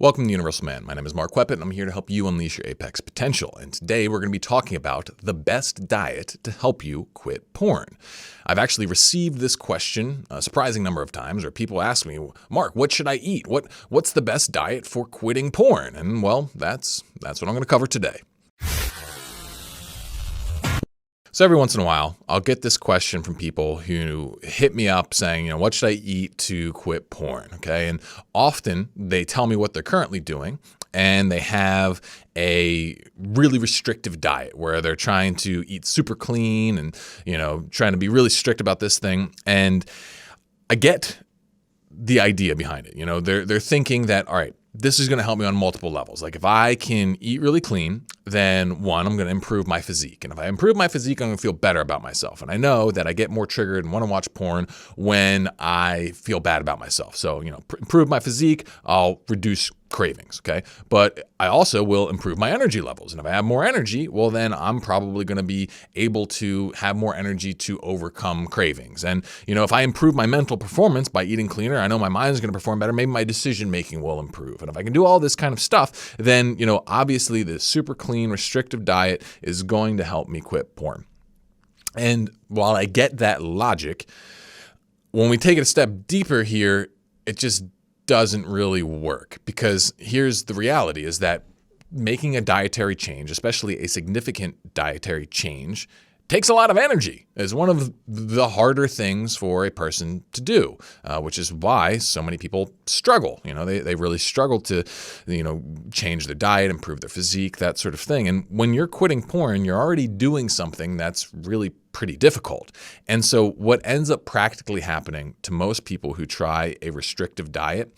Welcome to Universal Man. My name is Mark Weppett, and I'm here to help you unleash your apex potential. And today we're going to be talking about the best diet to help you quit porn. I've actually received this question a surprising number of times, where people ask me, Mark, what should I eat? What's the best diet for quitting porn? And well, that's what I'm going to cover today. So every once in a while, I'll get this question from people who hit me up saying, what should I eat to quit porn? Okay. And often they tell me what they're currently doing, and they have a really restrictive diet where they're trying to eat super clean and, trying to be really strict about this thing. And I get the idea behind it. They're thinking that, all right, this is going to help me on multiple levels. Like if I can eat really clean, then one, I'm going to improve my physique. And if I improve my physique, I'm going to feel better about myself. And I know that I get more triggered and want to watch porn when I feel bad about myself. So, improve my physique, I'll reduce cravings, okay? But I also will improve my energy levels. And if I have more energy, well, then I'm probably going to be able to have more energy to overcome cravings. And, if I improve my mental performance by eating cleaner, I know my mind is going to perform better. Maybe my decision-making will improve. And if I can do all this kind of stuff, then, obviously the super clean, restrictive diet is going to help me quit porn. And while I get that logic, when we take it a step deeper here, it just doesn't really work, because here's the reality is that making a dietary change, especially a significant dietary change, takes a lot of energy. It's one of the harder things for a person to do, which is why so many people struggle. They really struggle to, change their diet, improve their physique, that sort of thing. And when you're quitting porn, you're already doing something that's really pretty difficult. And so what ends up practically happening to most people who try a restrictive diet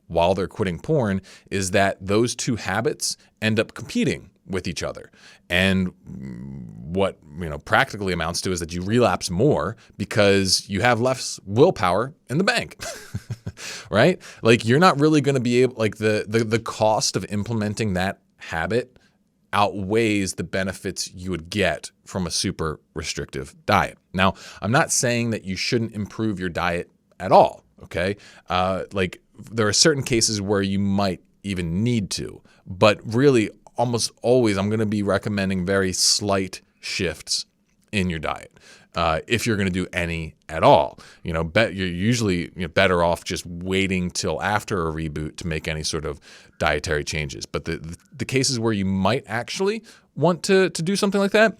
while they're quitting porn is that those two habits end up competing with each other. And what practically amounts to is that you relapse more because you have less willpower in the bank. Right? Like you're not really going to be able, like the cost of implementing that habit outweighs the benefits you would get from a super restrictive diet. Now, I'm not saying that you shouldn't improve your diet at all, okay? Like there are certain cases where you might even need to, but really almost always I'm going to be recommending very slight shifts in your diet. If you're going to do any at all, you're usually better off just waiting till after a reboot to make any sort of dietary changes. But the cases where you might actually want to do something like that,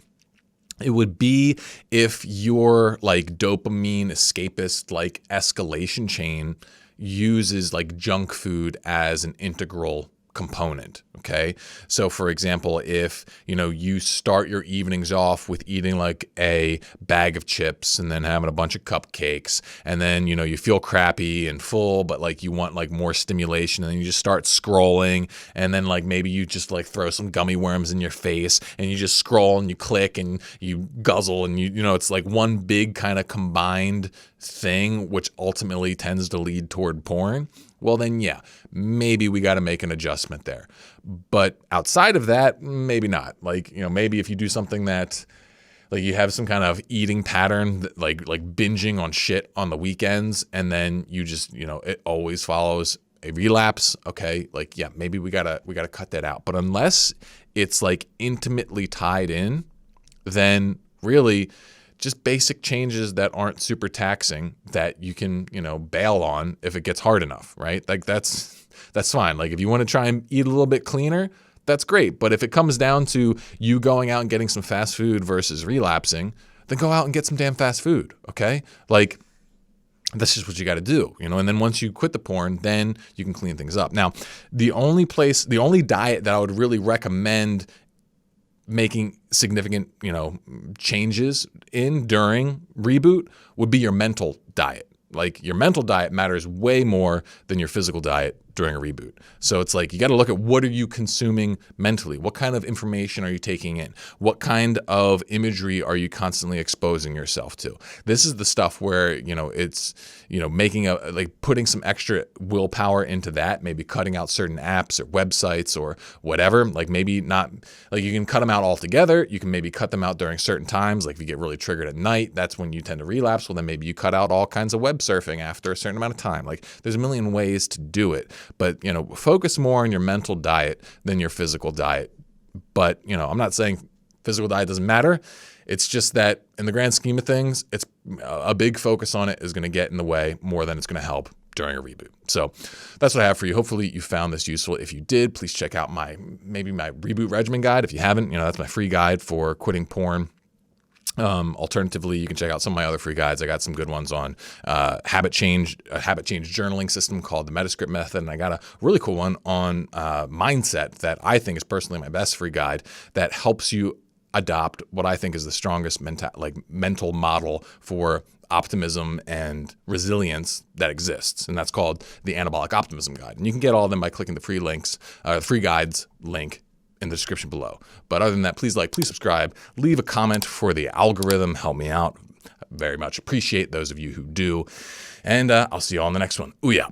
it would be if your like dopamine escapist like escalation chain uses like junk food as an integral component. Okay. So for example, if, you start your evenings off with eating like a bag of chips and then having a bunch of cupcakes, and then, you feel crappy and full, but like you want like more stimulation, and then you just start scrolling, and then like maybe you just like throw some gummy worms in your face and you just scroll and you click and you guzzle and it's like one big kind of combined thing, which ultimately tends to lead toward porn. Well, then, yeah, maybe we got to make an adjustment there. But outside of that, maybe not. Like, maybe if you do something that, like you have some kind of eating pattern, that, like binging on shit on the weekends, and then you just, it always follows a relapse. Okay, like, yeah, maybe we gotta cut that out. But unless it's like intimately tied in, then really just basic changes that aren't super taxing that you can, bail on if it gets hard enough, right? Like that's fine. Like if you want to try and eat a little bit cleaner, that's great. But if it comes down to you going out and getting some fast food versus relapsing, then go out and get some damn fast food, okay? Like that's just what you got to do, and then once you quit the porn, then you can clean things up. Now, the only diet that I would really recommend making significant, changes in during reboot would be your mental diet. Like your mental diet matters way more than your physical diet during a reboot. So it's like you got to look at what are you consuming mentally? What kind of information are you taking in? What kind of imagery are you constantly exposing yourself to? This is the stuff where, it's, making putting some extra willpower into that, maybe cutting out certain apps or websites or whatever. Like maybe not, like you can cut them out altogether. You can maybe cut them out during certain times. Like if you get really triggered at night, that's when you tend to relapse. Well, then maybe you cut out all kinds of web surfing after a certain amount of time. Like there's a million ways to do it. But, focus more on your mental diet than your physical diet. But, I'm not saying physical diet doesn't matter. It's just that in the grand scheme of things, it's a big focus on it is going to get in the way more than it's going to help during a reboot. So that's what I have for you. Hopefully you found this useful. If you did, please check out my reboot regimen guide. If you haven't, that's my free guide for quitting porn. Alternatively, you can check out some of my other free guides. I got some good ones on a habit change journaling system called the Metascript method. And I got a really cool one on mindset that I think is personally my best free guide that helps you adopt what I think is the strongest mental model for optimism and resilience that exists. And that's called the Anabolic Optimism Guide. And you can get all of them by clicking the free guides link in the description below. But other than that, please subscribe, leave a comment for the algorithm, help me out. Very much appreciate those of you who do. And I'll see you all in the next one. Ooh, yeah.